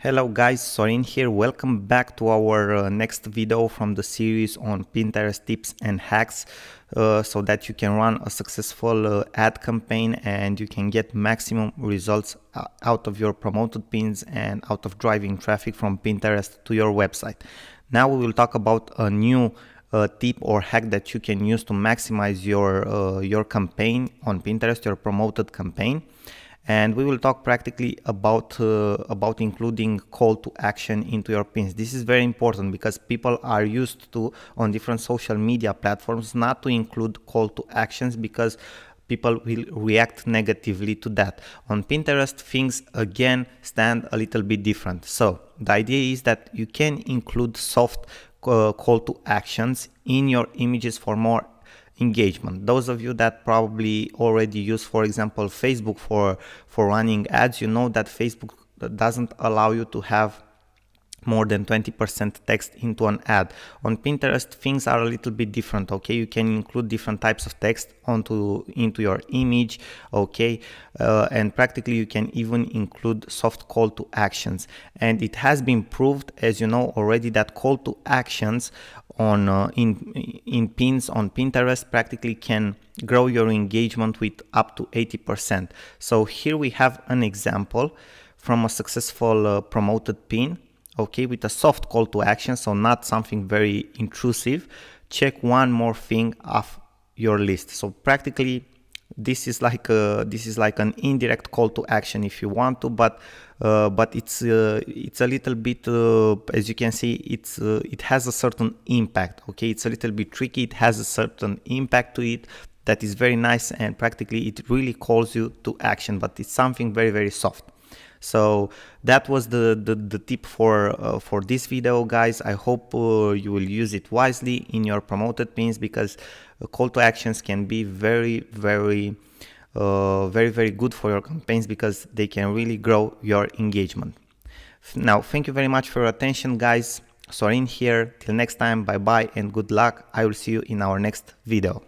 Hello guys, Sorin here. Welcome back to our next video from the series on Pinterest tips and hacks so that you can run a successful ad campaign and you can get maximum results out of your promoted pins and out of driving traffic from Pinterest to your website. Now we will talk about a new tip or hack that you can use to maximize your campaign on Pinterest, your promoted campaign. And we will talk practically about including call to action into your pins. This is very important because people are used to, on different social media platforms, not to include call to actions because people will react negatively to that. On Pinterest, things again stand a little bit different. So the idea is that you can include soft call to actions in your images for more engagement. Those of you that probably already use, for example, Facebook for running ads, you know that Facebook doesn't allow you to have more than 20% text into an ad. On Pinterest, things are a little bit different. Okay, you can include different types of text into your image. Okay, and practically you can even include soft call to actions. And it has been proved, as you know already, that call to actions on in pins on Pinterest practically can grow your engagement with up to 80%. So here we have an example from a successful promoted pin. Okay, with a soft call to action, so not something very intrusive. Check one more thing off your list. So practically this is like an indirect call to action if you want to, but it's a little bit as you can see, it has a certain impact. Okay, it's a little bit tricky. It has a certain impact to it that is very nice, and practically it really calls you to action, but it's something very, very soft. So that was the tip for this video, guys. I hope you will use it wisely in your promoted pins, because call to actions can be very, very good for your campaigns because they can really grow your engagement. Now, thank you very much for your attention, guys. Sorin here. Till next time, bye bye and good luck. I will see you in our next video.